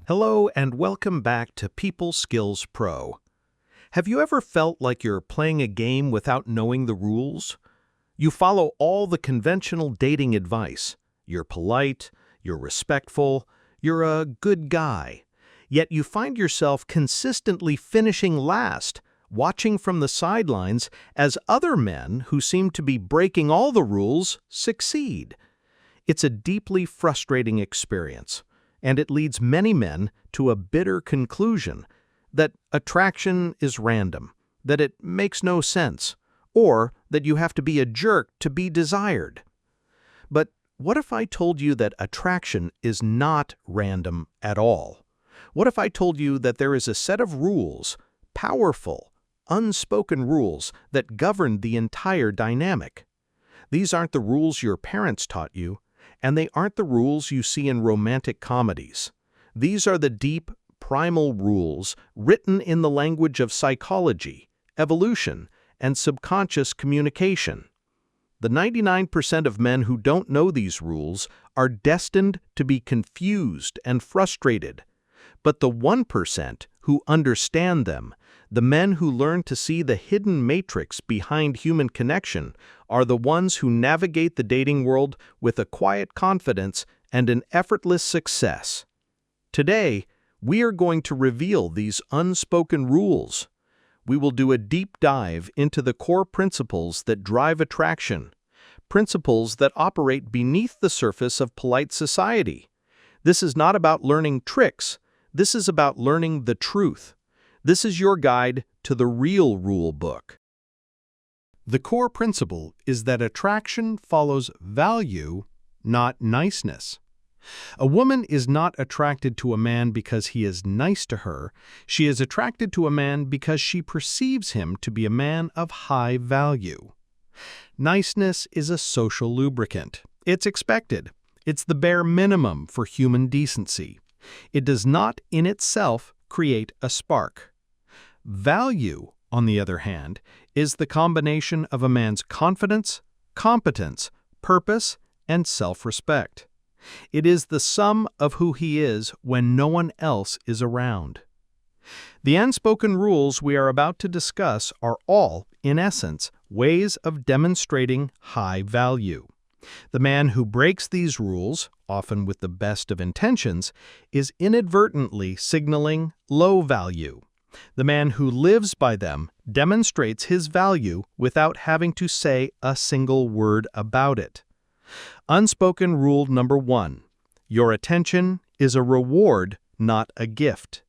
Hello and welcome back to People Skills Pro. Have you ever felt like you're playing a game without knowing the rules? You follow all the conventional dating advice. You're polite, you're respectful, you're a good guy. Yet you find yourself consistently finishing last, watching from the sidelines as other men who seem to be breaking all the rules succeed. It's a deeply frustrating experience. And it leads many men to a bitter conclusion that attraction is random, that it makes no sense, or that you have to be a jerk to be desired. But what if I told you that attraction is not random at all? What if I told you that there is a set of rules, powerful, unspoken rules that govern the entire dynamic? These aren't the rules your parents taught you, and they aren't the rules you see in romantic comedies. These are the deep, primal rules written in the language of psychology, evolution, and subconscious communication. The 99% of men who don't know these rules are destined to be confused and frustrated. But the 1% who understand them, the men who learn to see the hidden matrix behind human connection, are the ones who navigate the dating world with a quiet confidence and an effortless success. Today, we are going to reveal these unspoken rules. We will do a deep dive into the core principles that drive attraction, principles that operate beneath the surface of polite society. This is not about learning tricks. This is about learning the truth. This is your guide to the real rule book. The core principle is that attraction follows value, not niceness. A woman is not attracted to a man because he is nice to her. She is attracted to a man because she perceives him to be a man of high value. Niceness is a social lubricant. It's expected. It's the bare minimum for human decency. It does not, in itself, create a spark. Value, on the other hand, is the combination of a man's confidence, competence, purpose, and self-respect. It is the sum of who he is when no one else is around. The unspoken rules we are about to discuss are all, in essence, ways of demonstrating high value. The man who breaks these rules, often with the best of intentions, is inadvertently signaling low value. The man who lives by them demonstrates his value without having to say a single word about it. Unspoken rule number 1. Your attention is a reward, not a gift.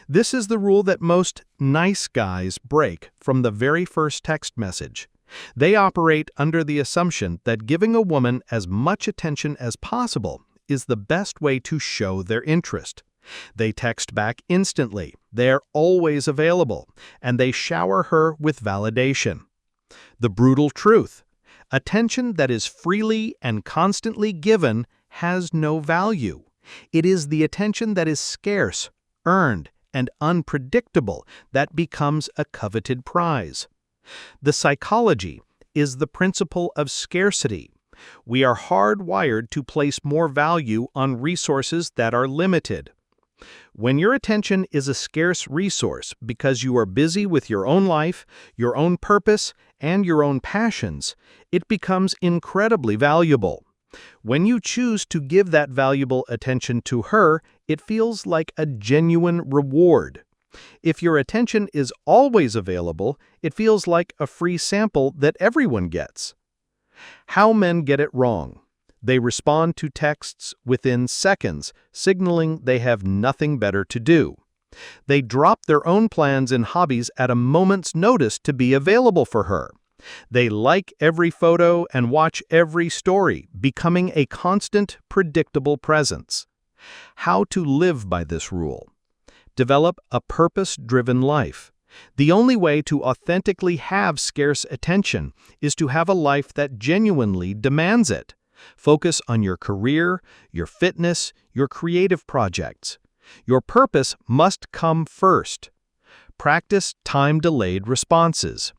This is the rule that most nice guys break from the very first text message. They operate under the assumption that giving a woman as much attention as possible is the best way to show their interest. They text back instantly, they're always available, and they shower her with validation. The brutal truth: attention that is freely and constantly given has no value. It is the attention that is scarce, earned, and unpredictable that becomes a coveted prize. The psychology is the principle of scarcity. We are hardwired to place more value on resources that are limited. When your attention is a scarce resource because you are busy with your own life, your own purpose, and your own passions, it becomes incredibly valuable. When you choose to give that valuable attention to her, it feels like a genuine reward. If your attention is always available, it feels like a free sample that everyone gets. How men get it wrong. They respond to texts within seconds, signaling they have nothing better to do. They drop their own plans and hobbies at a moment's notice to be available for her. They like every photo and watch every story, becoming a constant, predictable presence. How to live by this rule. Develop a purpose-driven life. The only way to authentically have scarce attention is to have a life that genuinely demands it. Focus on your career, your fitness, your creative projects. Your purpose must come first. Practice time-delayed responses.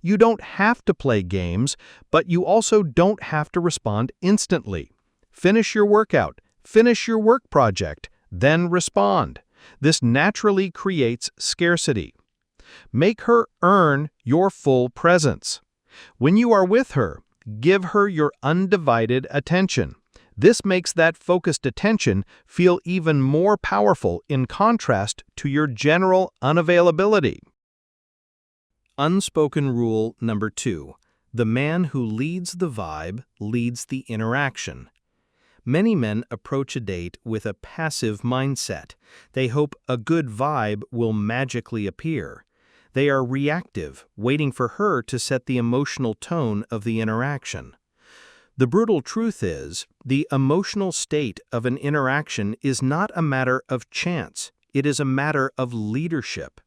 You don't have to play games, but you also don't have to respond instantly. Finish your workout, finish your work project, then respond. This naturally creates scarcity. Make her earn your full presence. When you are with her, give her your undivided attention. This makes that focused attention feel even more powerful in contrast to your general unavailability. Unspoken rule number 2. The man who leads the vibe leads the interaction. Many men approach a date with a passive mindset. They hope a good vibe will magically appear. They are reactive, waiting for her to set the emotional tone of the interaction. The brutal truth is, the emotional state of an interaction is not a matter of chance. It is a matter of leadership.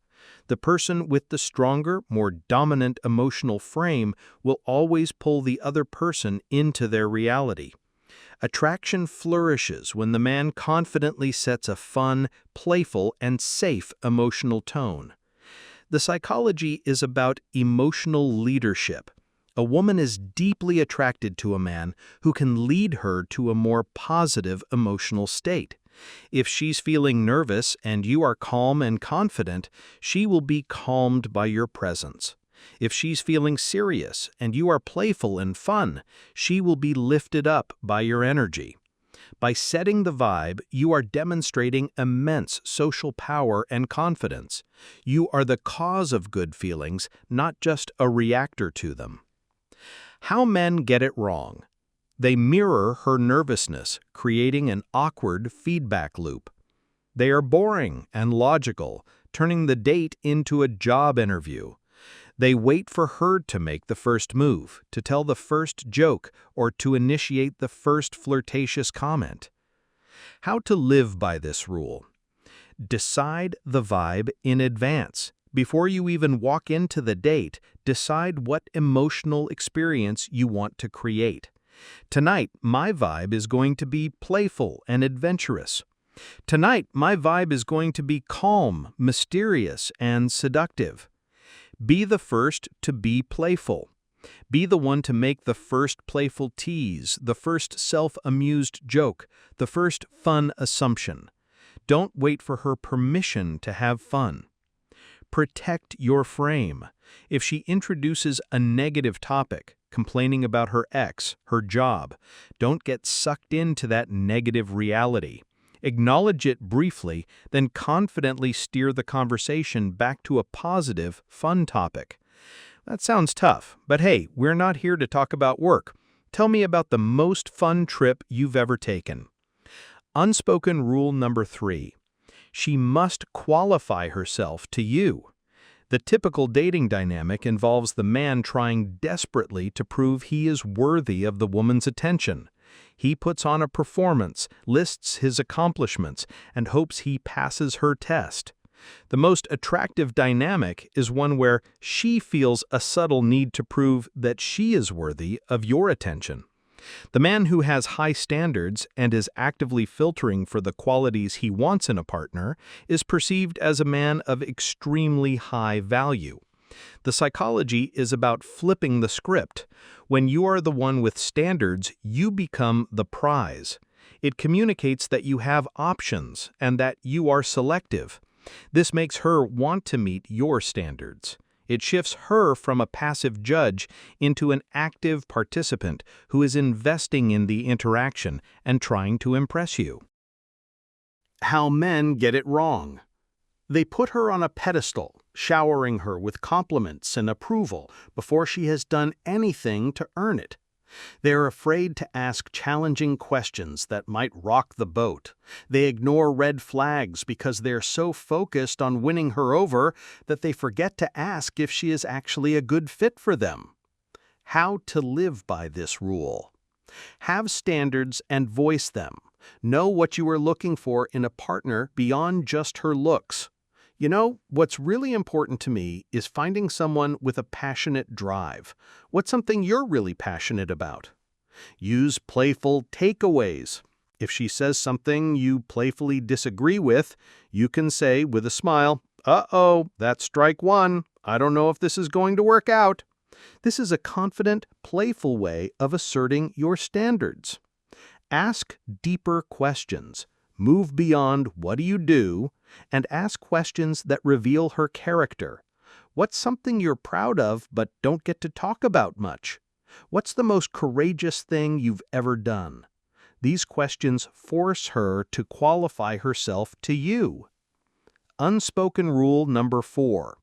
The person with the stronger, more dominant emotional frame will always pull the other person into their reality. Attraction flourishes when the man confidently sets a fun, playful, and safe emotional tone. The psychology is about emotional leadership. A woman is deeply attracted to a man who can lead her to a more positive emotional state. If she's feeling nervous and you are calm and confident, she will be calmed by your presence. If she's feeling serious and you are playful and fun, she will be lifted up by your energy. By setting the vibe, you are demonstrating immense social power and confidence. You are the cause of good feelings, not just a reactor to them. How men get it wrong. They mirror her nervousness, creating an awkward feedback loop. They are boring and logical, turning the date into a job interview. They wait for her to make the first move, to tell the first joke, or to initiate the first flirtatious comment. How to live by this rule. Decide the vibe in advance. Before you even walk into the date, decide what emotional experience you want to create. Tonight, my vibe is going to be playful and adventurous. Tonight, my vibe is going to be calm, mysterious, and seductive. Be the first to be playful. Be the one to make the first playful tease, the first self-amused joke, the first fun assumption. Don't wait for her permission to have fun. Protect your frame. If she introduces a negative topic, complaining about her ex, her job, don't get sucked into that negative reality. Acknowledge it briefly, then confidently steer the conversation back to a positive, fun topic. That sounds tough, but hey, we're not here to talk about work. Tell me about the most fun trip you've ever taken. Unspoken rule number 3. She must qualify herself to you. The typical dating dynamic involves the man trying desperately to prove he is worthy of the woman's attention. He puts on a performance, lists his accomplishments, and hopes he passes her test. The most attractive dynamic is one where she feels a subtle need to prove that she is worthy of your attention. The man who has high standards and is actively filtering for the qualities he wants in a partner is perceived as a man of extremely high value. The psychology is about flipping the script. When you are the one with standards, you become the prize. It communicates that you have options and that you are selective. This makes her want to meet your standards. It shifts her from a passive judge into an active participant who is investing in the interaction and trying to impress you. How men get it wrong. They put her on a pedestal, showering her with compliments and approval before she has done anything to earn it. They are afraid to ask challenging questions that might rock the boat. They ignore red flags because they're so focused on winning her over that they forget to ask if she is actually a good fit for them. How to live by this rule. Have standards and voice them. Know what you are looking for in a partner beyond just her looks. You know, what's really important to me is finding someone with a passionate drive. What's something you're really passionate about? Use playful takeaways. If she says something you playfully disagree with, you can say with a smile, "Uh-oh, that's strike one. I don't know if this is going to work out." This is a confident, playful way of asserting your standards. Ask deeper questions. move beyond what do you do, and ask questions that reveal her character. What's something you're proud of but don't get to talk about much? What's the most courageous thing you've ever done? These questions force her to qualify herself to you. Unspoken rule number 4.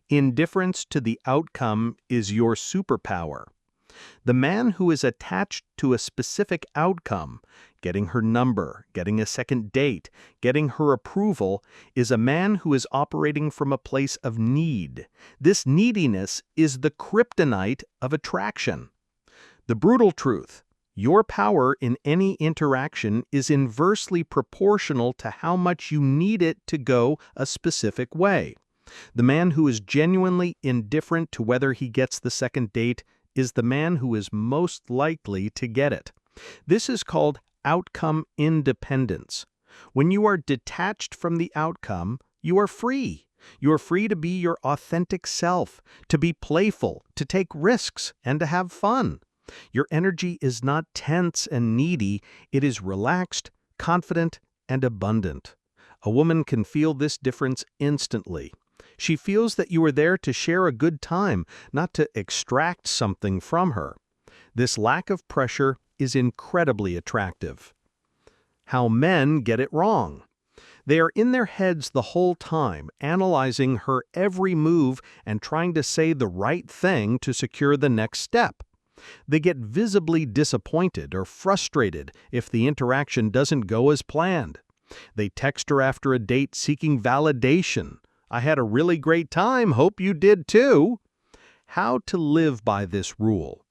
Indifference to the outcome is your superpower. The man who is attached to a specific outcome, getting her number, getting a second date, getting her approval, is a man who is operating from a place of need. This neediness is the kryptonite of attraction. The brutal truth: your power in any interaction is inversely proportional to how much you need it to go a specific way. The man who is genuinely indifferent to whether he gets the second date is the man who is most likely to get it. This is called outcome independence. When you are detached from the outcome, you are free. You are free to be your authentic self, to be playful, to take risks, and to have fun. Your energy is not tense and needy, it is relaxed, confident, and abundant. A woman can feel this difference instantly. She feels that you are there to share a good time, not to extract something from her. This lack of pressure is incredibly attractive. How men get it wrong. They are in their heads the whole time, analyzing her every move and trying to say the right thing to secure the next step. They get visibly disappointed or frustrated if the interaction doesn't go as planned. They text her after a date seeking validation. "I had a really great time, hope you did too." How to live by this rule?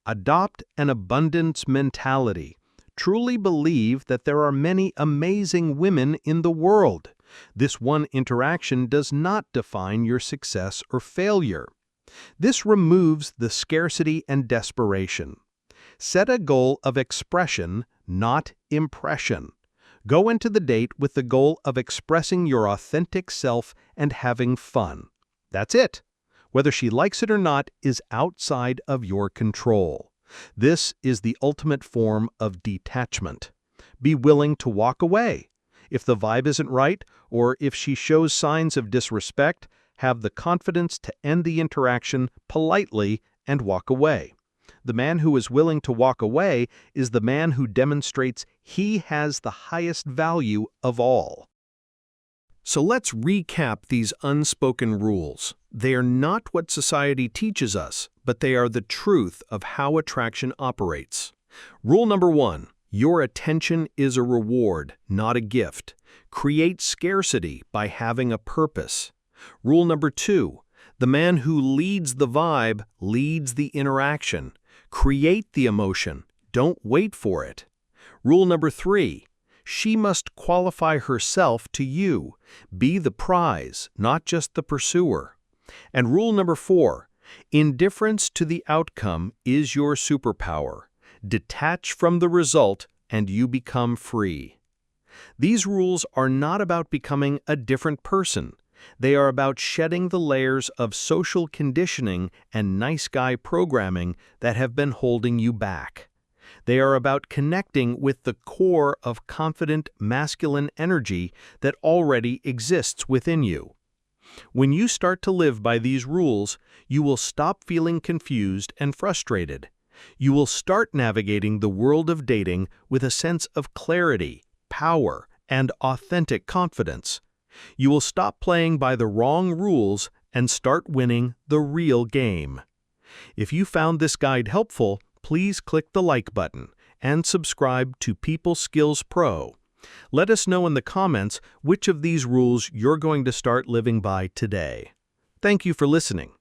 Adopt an abundance mentality. Truly believe that there are many amazing women in the world. This one interaction does not define your success or failure. This removes the scarcity and desperation. Set a goal of expression, not impression. Go into the date with the goal of expressing your authentic self and having fun. That's it. Whether she likes it or not is outside of your control. This is the ultimate form of detachment. Be willing to walk away. If the vibe isn't right, or if she shows signs of disrespect, have the confidence to end the interaction politely and walk away. The man who is willing to walk away is the man who demonstrates he has the highest value of all. So let's recap these unspoken rules. They are not what society teaches us, but they are the truth of how attraction operates. Rule number 1. Your attention is a reward, not a gift. Create scarcity by having a purpose. Rule number 2. The man who leads the vibe leads the interaction. Create the emotion. Don't wait for it. Rule number 3. She must qualify herself to you. Be the prize, not just the pursuer. And rule number 4. Indifference to the outcome is your superpower. Detach from the result and you become free. These rules are not about becoming a different person. They are about shedding the layers of social conditioning and nice guy programming that have been holding you back. They are about connecting with the core of confident masculine energy that already exists within you. When you start to live by these rules, you will stop feeling confused and frustrated. You will start navigating the world of dating with a sense of clarity, power, and authentic confidence. You will stop playing by the wrong rules and start winning the real game. If you found this guide helpful, please click the like button and subscribe to People Skills Pro. Let us know in the comments which of these rules you're going to start living by today. Thank you for listening.